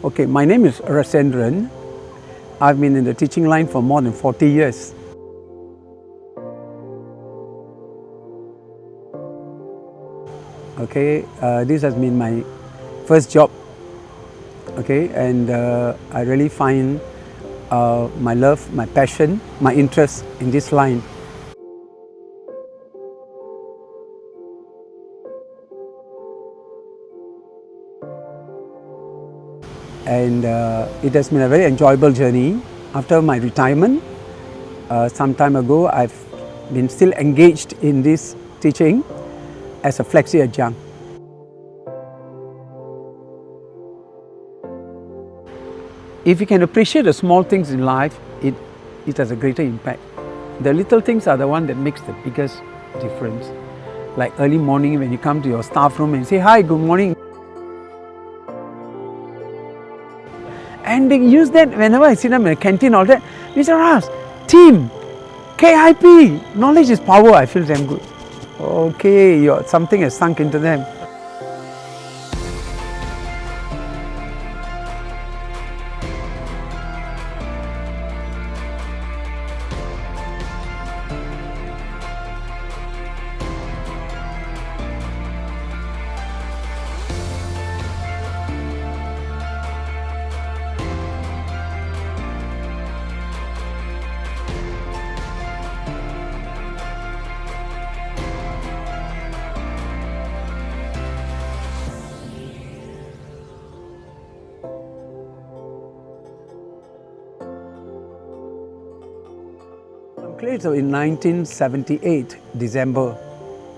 Okay, my name is Rasandran. I've been in the teaching line for more than 40 years. Okay, this has been my first job. Okay, and I really find my love, my passion, my interest in this line. And it has been a very enjoyable journey. After my retirement, some time ago, I've been still engaged in this teaching as a flexi adjunct. If you can appreciate the small things in life, it has a greater impact. The little things are the one that makes the biggest difference. Like early morning when you come to your staff room and say, "Hi, good morning." And they use that whenever I see them in the canteen, all that. Mr. Ras, team, KIP, knowledge is power. I feel damn good. Okay, something has sunk into them. So in 1978, December,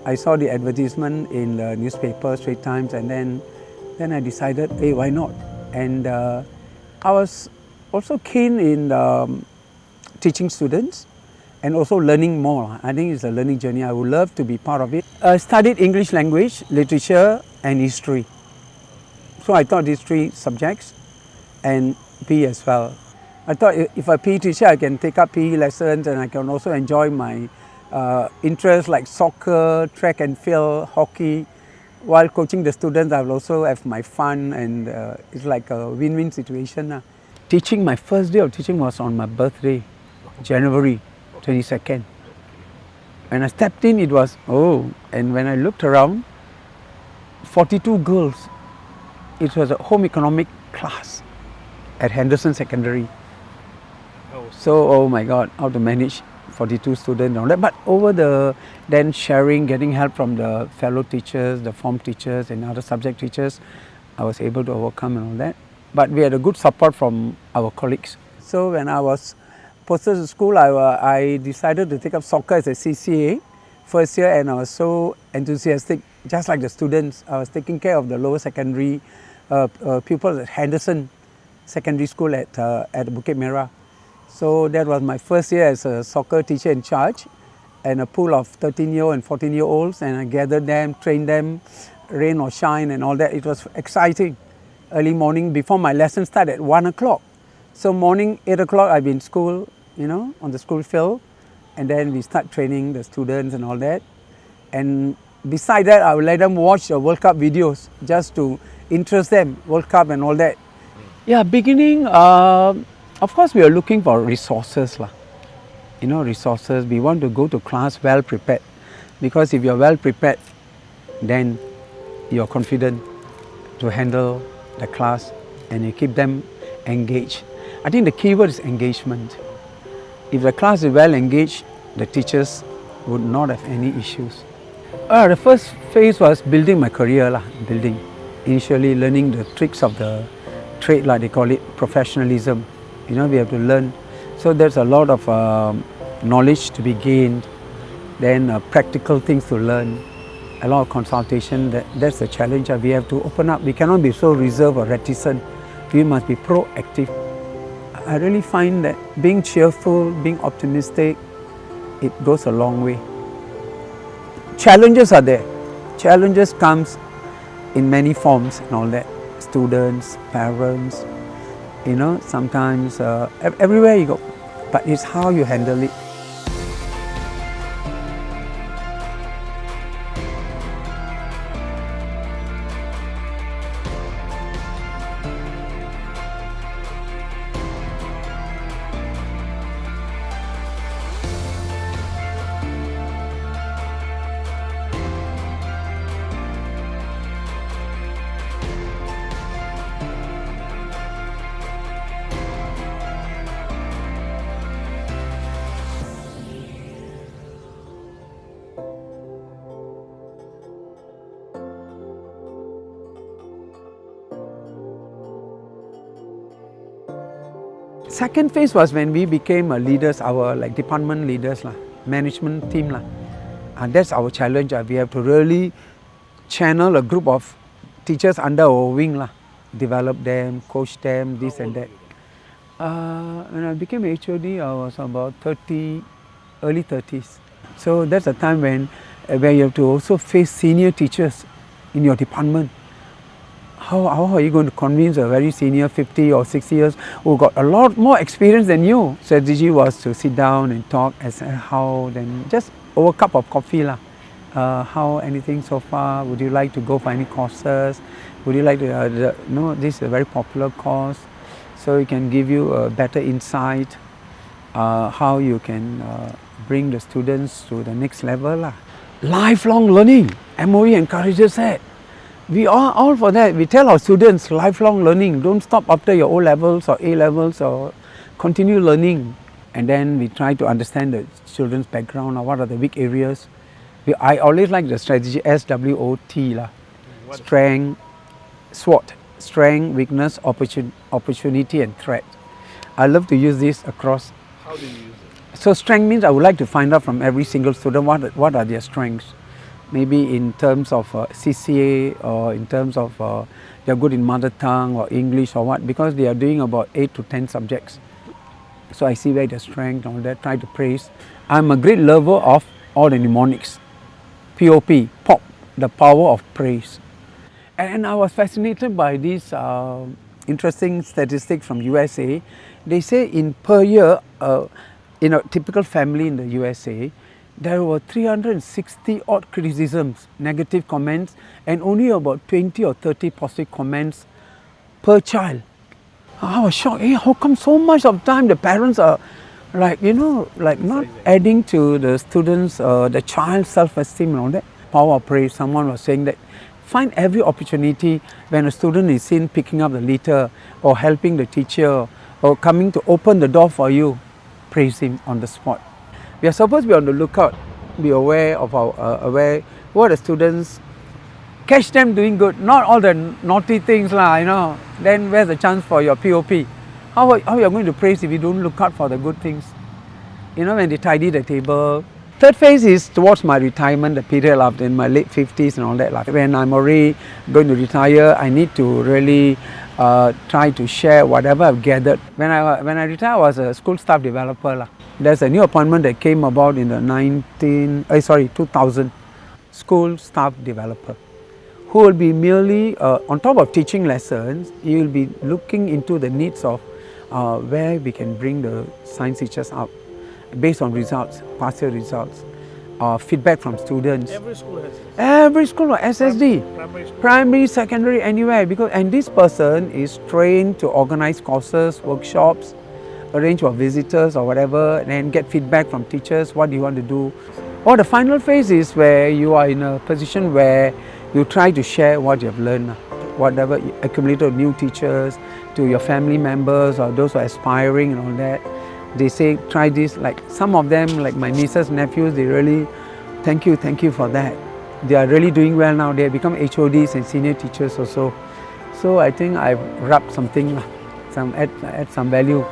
I saw the advertisement in the newspaper, Straits Times, and then I decided, hey, why not? And I was also keen in teaching students and also learning more. I think it's a learning journey. I would love to be part of it. I studied English language, literature, and history. So I taught these three subjects and PE as well. I thought if a PE teacher, I can take up PE lessons and I can also enjoy my interests like soccer, track and field, hockey. While coaching the students, I will also have my fun, and it's like a win-win situation. Teaching, my first day of teaching was on my birthday, January 22nd. When I stepped in, it was, and when I looked around, 42 girls. It was a home economic class at Henderson Secondary. So, oh my God, how to manage 42 students and all that. But then sharing, getting help from the fellow teachers, the form teachers and other subject teachers, I was able to overcome and all that. But we had a good support from our colleagues. So when I was posted to school, I decided to take up soccer as a CCA first year, and I was so enthusiastic, just like the students. I was taking care of the lower secondary pupils at Henderson Secondary School at Bukit Merah. So that was my first year as a soccer teacher in charge, and a pool of 13-year-old and 14-year-olds, and I gathered them, trained them, rain or shine and all that. It was exciting. Early morning before my lesson started at 1 o'clock. So morning, 8 o'clock, I'd be in school, on the school field, and then we start training the students and all that. And beside that, I would let them watch the World Cup videos just to interest them, World Cup and all that. Yeah, beginning, of course, we are looking for resources. Resources. We want to go to class well prepared, because if you're well prepared, then you're confident to handle the class and you keep them engaged. I think the key word is engagement. If the class is well engaged, the teachers would not have any issues. The first phase was building my career, initially learning the tricks of the trade, like they call it, professionalism. We have to learn. So there's a lot of knowledge to be gained, then practical things to learn, a lot of consultation. That's the challenge. We have to open up. We cannot be so reserved or reticent. We must be proactive. I really find that being cheerful, being optimistic, it goes a long way. Challenges are there. Challenges comes in many forms and all that. Students, parents, sometimes everywhere you go. But it's how you handle it. second phase was when we became leaders, our like department leaders, management team. And that's our challenge. We have to really channel a group of teachers under our wing, develop them, coach them, this and that. When I became HOD, I was about 30, early 30s. So that's a time when where you have to also face senior teachers in your department. How are you going to convince a very senior 50 or 60 years who got a lot more experience than you? Strategy was to sit down and talk as how, then just over a cup of coffee how anything so far, would you like to go for any courses, would you like to, no, this is a very popular course, so it can give you a better insight how you can bring the students to the next level. Lifelong learning, MOE encourages that. We are all for that. We tell our students lifelong learning, don't stop after your O-levels or A-levels, or continue learning. And then we try to understand the children's background or what are the weak areas. I always like the strategy SWOT, strength, SWOT, strength, weakness, opportunity and threat. I love to use this across. How do you use it? So strength means I would like to find out from every single student what are their strengths. Maybe in terms of CCA or in terms of they're good in mother tongue or English or what, because they are doing about 8 to 10 subjects. So I see where their strength and all that, try to praise. I'm a great lover of all the mnemonics. POP, the power of praise. And I was fascinated by this interesting statistic from USA. They say per year, in a typical family in the USA, there were 360 odd criticisms, negative comments, and only about 20 or 30 positive comments per child. I was shocked. Hey, how come so much of time the parents are like, not adding to the students, the child's self-esteem and all that. Power of praise, someone was saying that find every opportunity when a student is seen picking up the litter or helping the teacher or coming to open the door for you, praise him on the spot. We are supposed to be on the lookout, be aware of what the students, catch them doing good, not all the naughty things, then where's the chance for your POP? How are you going to praise if you don't look out for the good things? When they tidy the table. Third phase is towards my retirement, the period after in my late 50s and all that. When I'm already going to retire, I need to really try to share whatever I've gathered. When I retired, I was a school staff developer. There's a new appointment that came about in the 2000, school staff developer, who will be merely, on top of teaching lessons, he will be looking into the needs of where we can bring the science teachers up based on results, past year results, feedback from students. Every school has it. Every school has SSD. Primary, secondary, anywhere. And this person is trained to organize courses, workshops, arrange for visitors or whatever, and then get feedback from teachers, what do you want to do. Or the final phase is where you are in a position where you try to share what you have learned, whatever you accumulated with new teachers, to your family members or those who are aspiring and all that. They say, try this, like some of them, like my nieces, nephews, they really, thank you for that. They are really doing well now, they have become HODs and senior teachers also. So I think I've wrapped something, add some value.